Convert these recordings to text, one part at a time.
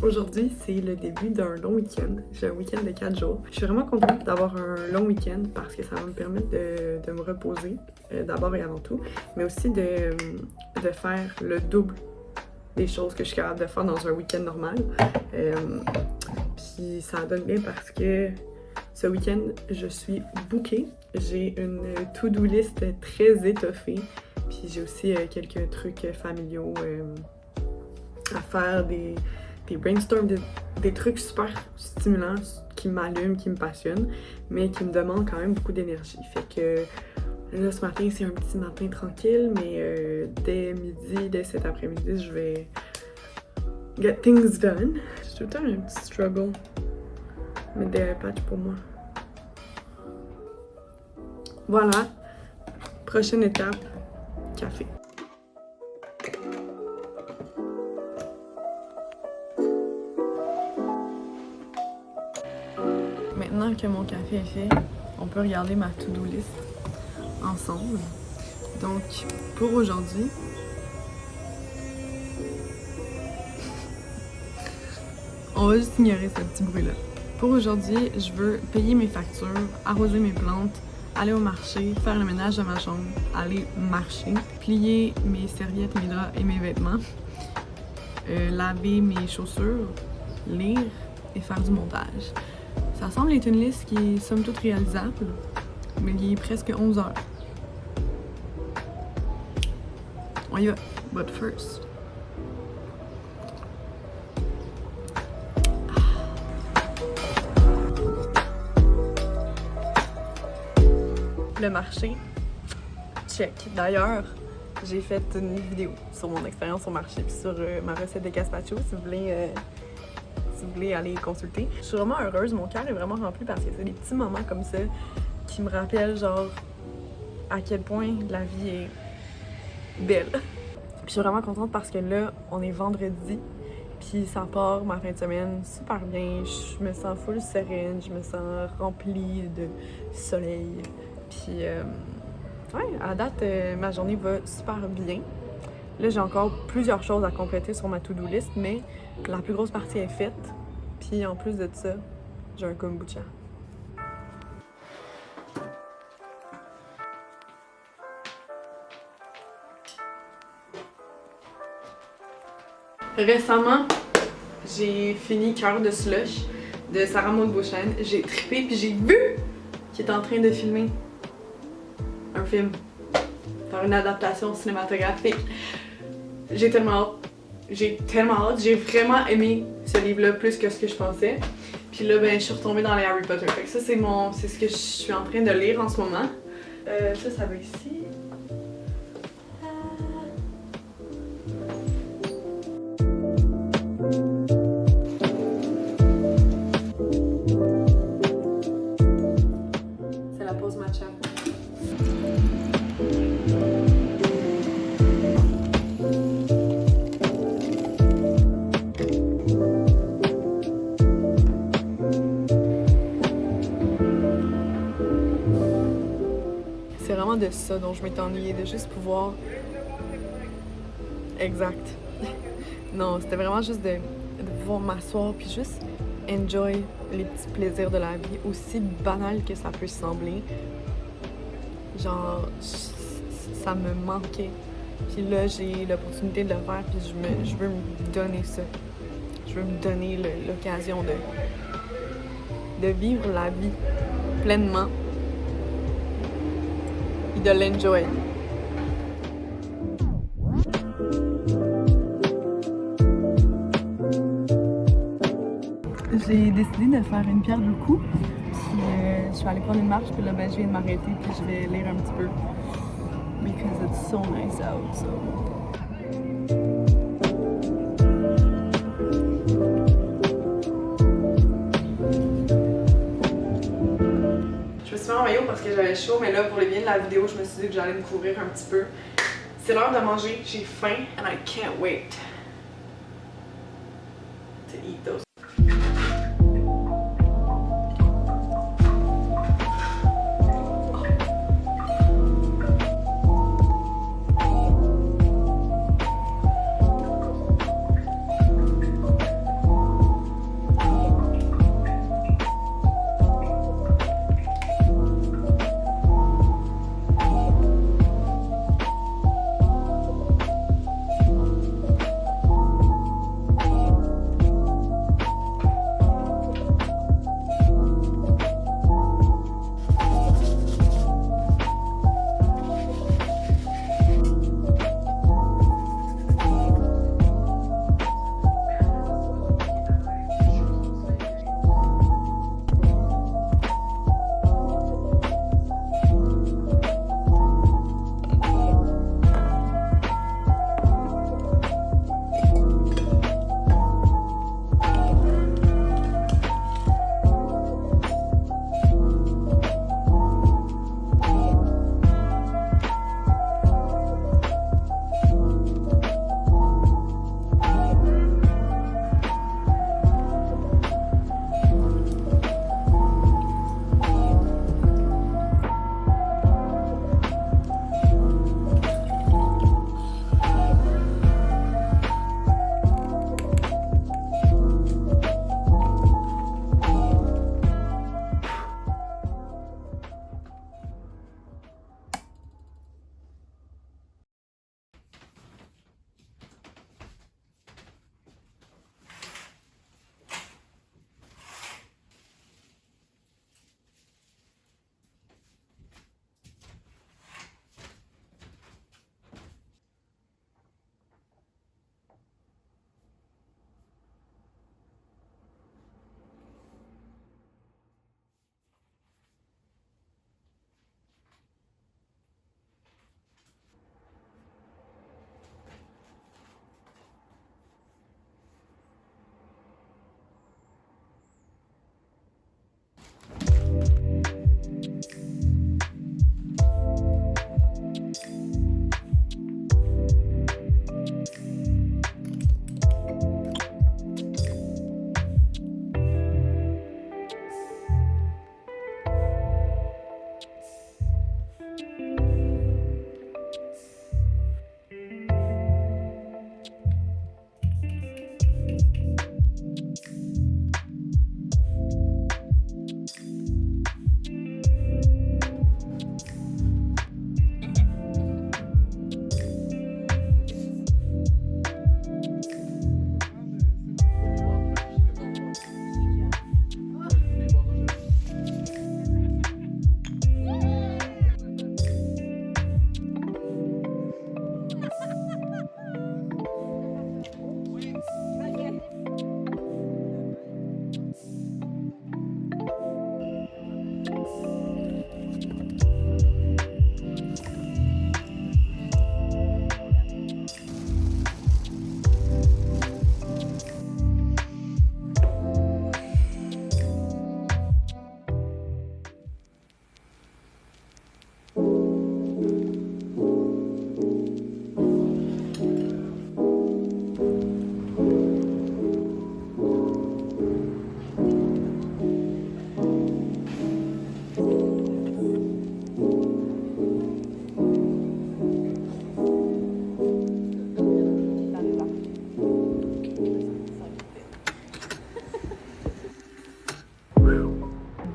Aujourd'hui, c'est le début d'un long week-end. J'ai un week-end de 4 jours. Je suis vraiment contente d'avoir un long week-end parce que ça va me permettre de me reposer, d'abord et avant tout, mais aussi de faire le double des choses que je suis capable de faire dans un week-end normal. Puis ça donne bien parce que ce week-end, je suis bookée. J'ai une to-do list très étoffée. Puis j'ai aussi quelques trucs familiaux à faire, des brainstorms, des trucs super stimulants qui m'allument, qui me passionnent, mais qui me demandent quand même beaucoup d'énergie. Fait que là, ce matin, c'est un petit matin tranquille, mais dès midi, dès cet après-midi, je vais get things done. C'est tout le temps un petit struggle. Mettre des patchs pour moi. Voilà. Prochaine étape, café. Maintenant que mon café est fait, on peut regarder ma to-do list ensemble. Donc, pour aujourd'hui, on va juste ignorer ce petit bruit-là. Pour aujourd'hui, je veux payer mes factures, arroser mes plantes, aller au marché, faire le ménage de ma chambre, aller marcher, plier mes serviettes, mes draps et mes vêtements, laver mes chaussures, lire et faire du montage. Ça semble être une liste qui est somme toute réalisable, mais il est presque 11 heures. On y va. But first. Le marché, check. D'ailleurs, j'ai fait une vidéo sur mon expérience au marché puis sur ma recette de gazpacho, si vous voulez aller consulter. Je suis vraiment heureuse, mon cœur est vraiment rempli parce que c'est des petits moments comme ça qui me rappellent genre à quel point la vie est belle. Puis je suis vraiment contente parce que là, on est vendredi, puis ça part ma fin de semaine super bien. Je me sens full sereine, je me sens remplie de soleil. Puis ouais, à date, ma journée va super bien. Là, j'ai encore plusieurs choses à compléter sur ma to-do list, mais la plus grosse partie est faite. Puis en plus de ça, j'ai un kombucha. Récemment, j'ai fini Cœur de slush de Sarah Maud Beauchesne. J'ai trippé puis j'ai vu qu'il est en train de filmer un film, faire une adaptation cinématographique. J'ai tellement hâte. J'ai vraiment aimé ce livre-là plus que ce que je pensais. Puis là, ben, je suis retombée dans les Harry Potter. Fait que ça, c'est ce que je suis en train de lire en ce moment. Ça va ici. C'est la pause matcha. C'est vraiment de ça dont je m'étais ennuyée, de juste pouvoir... Exact. Non, c'était vraiment juste de pouvoir m'asseoir puis juste enjoy les petits plaisirs de la vie, aussi banal que ça peut sembler. Genre, ça me manquait. Puis là, j'ai l'opportunité de le faire puis je veux me donner ça. Je veux me donner l'occasion de vivre la vie pleinement et de l'enjoy. J'ai décidé de faire une pierre deux coups, puis je vais aller prendre une marche, puis là ben, je viens de m'arrêter, puis je vais lire un petit peu. Because it's so nice out, so... Je me suis mis en maillot parce que j'avais chaud, mais là, pour le bien de la vidéo, je me suis dit que j'allais me couvrir un petit peu. C'est l'heure de manger, j'ai faim, and I can't wait to eat those.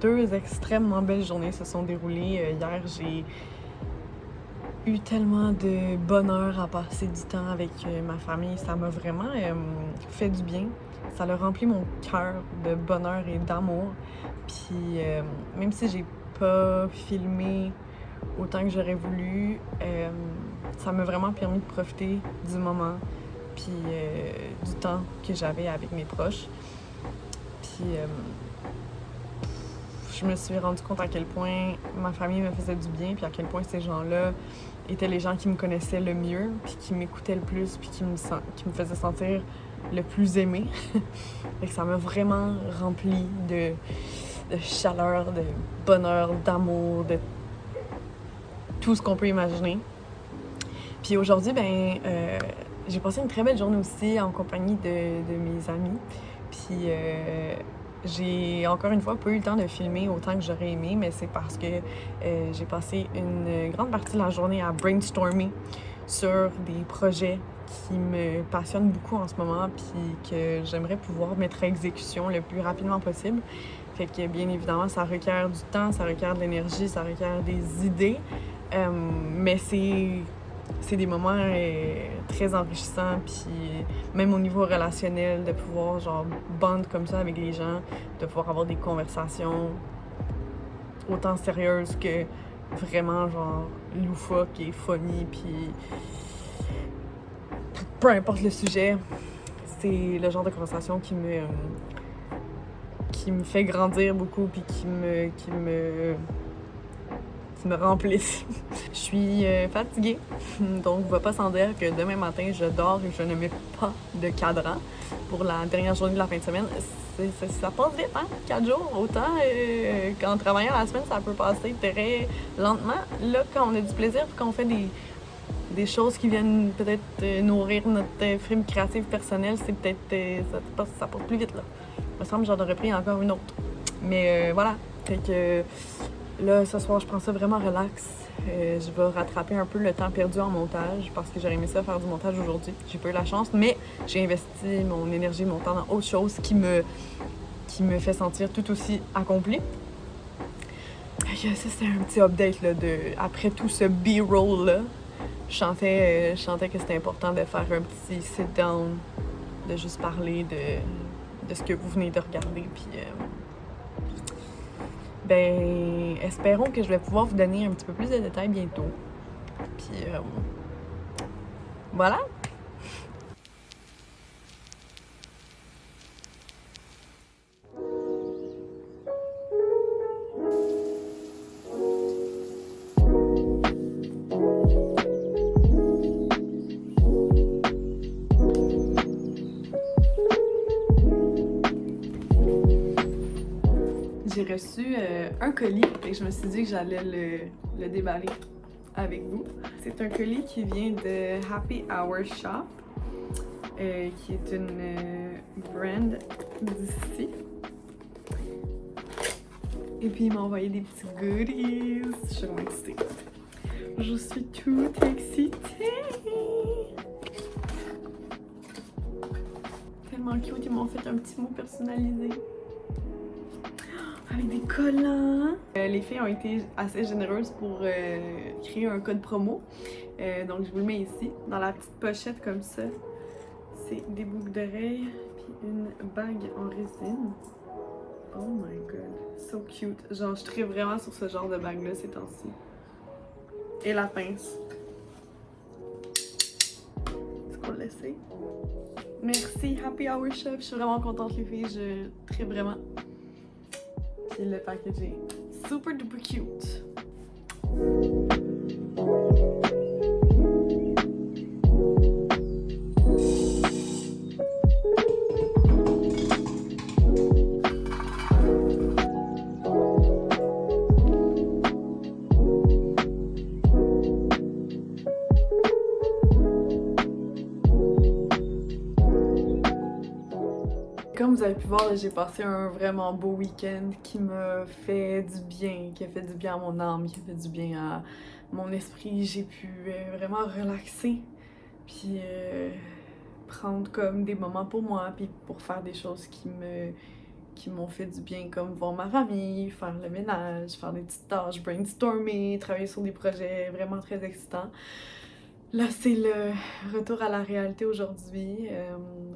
2 extrêmement belles journées se sont déroulées. Hier, j'ai eu tellement de bonheur à passer du temps avec ma famille. Ça m'a vraiment fait du bien. Ça a rempli mon cœur de bonheur et d'amour. Puis même si j'ai pas filmé autant que j'aurais voulu, ça m'a vraiment permis de profiter du moment puis du temps que j'avais avec mes proches. Puis je me suis rendu compte à quel point ma famille me faisait du bien, puis à quel point ces gens-là étaient les gens qui me connaissaient le mieux, puis qui m'écoutaient le plus, puis qui me faisaient sentir le plus aimée. Et ça m'a vraiment rempli de chaleur, de bonheur, d'amour, de tout ce qu'on peut imaginer. Puis aujourd'hui, j'ai passé une très belle journée aussi en compagnie de mes amis. Puis j'ai encore une fois pas eu le temps de filmer autant que j'aurais aimé, mais c'est parce que j'ai passé une grande partie de la journée à brainstormer sur des projets qui me passionnent beaucoup en ce moment, puis que j'aimerais pouvoir mettre à exécution le plus rapidement possible. Fait que bien évidemment, ça requiert du temps, ça requiert de l'énergie, ça requiert des idées, mais c'est des moments très enrichissants, puis même au niveau relationnel, de pouvoir genre bond comme ça avec les gens, de pouvoir avoir des conversations autant sérieuses que vraiment genre loufoques et funny, puis peu importe le sujet, c'est le genre de conversation qui me fait grandir beaucoup, puis qui me remplissent. Je suis fatiguée, donc va pas sans dire que demain matin, je dors et je ne mets pas de cadran pour la dernière journée de la fin de semaine. Ça passe vite, hein? 4 jours. Autant qu'en travaillant la semaine, ça peut passer très lentement. Là, quand on a du plaisir, quand on fait des choses qui viennent peut-être nourrir notre frime créative personnelle, c'est peut-être ça passe plus vite, là. Il me semble que j'en aurais pris encore une autre. Mais voilà, fait que là, ce soir, je prends ça vraiment relax. Je vais rattraper un peu le temps perdu en montage parce que j'aurais aimé ça faire du montage aujourd'hui. J'ai pas eu la chance, mais j'ai investi mon énergie, mon temps dans autre chose qui me fait sentir tout aussi accomplie. Ça, c'était un petit update là, après tout ce B-roll-là. Je sentais que c'était important de faire un petit sit-down, de juste parler de ce que vous venez de regarder. Puis espérons que je vais pouvoir vous donner un petit peu plus de détails bientôt. Puis voilà. J'ai reçu un colis et je me suis dit que j'allais le déballer avec vous. C'est un colis qui vient de Happy Hour Shop, qui est une brand d'ici. Et puis il m'a envoyé des petits goodies. Je suis vraiment excitée. Je suis toute excitée! Tellement cute, ils m'ont fait un petit mot personnalisé. Avec des collants. Les filles ont été assez généreuses pour créer un code promo. Donc je vous le mets ici, dans la petite pochette comme ça. C'est des boucles d'oreilles, puis une bague en résine. Oh my god, so cute. Genre, je tripe vraiment sur ce genre de bague-là ces temps-ci. Et la pince. Est-ce qu'on le laisse? Merci, Happy Hour Shop. Je suis vraiment contente, les filles. Je tripe vraiment. Puis le package est super duper cute. Comme vous avez pu voir, j'ai passé un vraiment beau week-end qui m'a fait du bien, qui a fait du bien à mon âme, qui a fait du bien à mon esprit. J'ai pu vraiment relaxer, puis prendre comme des moments pour moi, puis pour faire des choses qui m'ont fait du bien, comme voir ma famille, faire le ménage, faire des petites tâches, brainstormer, travailler sur des projets vraiment très excitants. Là, c'est le retour à la réalité aujourd'hui,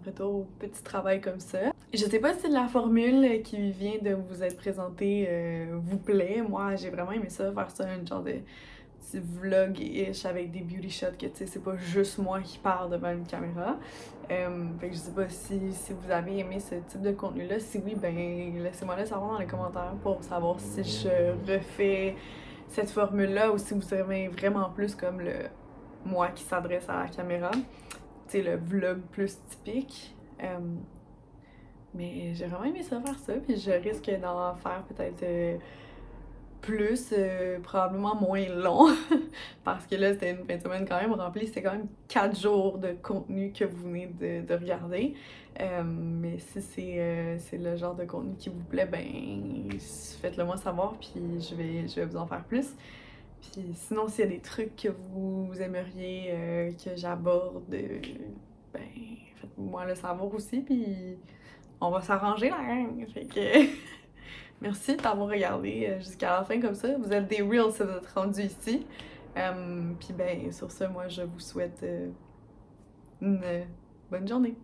retour au petit travail comme ça. Je sais pas si la formule qui vient de vous être présentée vous plaît. Moi, j'ai vraiment aimé ça, faire ça, un genre de petit vlog-ish avec des beauty shots, que tu sais, c'est pas juste moi qui parle devant une caméra. Fait que je sais pas si vous avez aimé ce type de contenu-là. Si oui, ben laissez-moi le savoir dans les commentaires pour savoir si je refais cette formule-là ou si vous aimez vraiment plus comme le moi qui s'adresse à la caméra. Tu sais, le vlog plus typique. Mais j'ai vraiment aimé ça faire ça, puis je risque d'en faire peut-être plus, probablement moins long, parce que là, c'était une fin de semaine quand même remplie. C'était quand même 4 jours de contenu que vous venez de regarder. Mais si c'est le genre de contenu qui vous plaît, ben faites-le moi savoir, puis je vais vous en faire plus. Puis sinon, s'il y a des trucs que vous aimeriez que j'aborde, ben faites-moi le savoir aussi, puis on va s'arranger la gang. Fait que merci d'avoir regardé jusqu'à la fin comme ça. Vous êtes des reals si vous êtes rendus ici. Puis ben sur ce, moi je vous souhaite une bonne journée.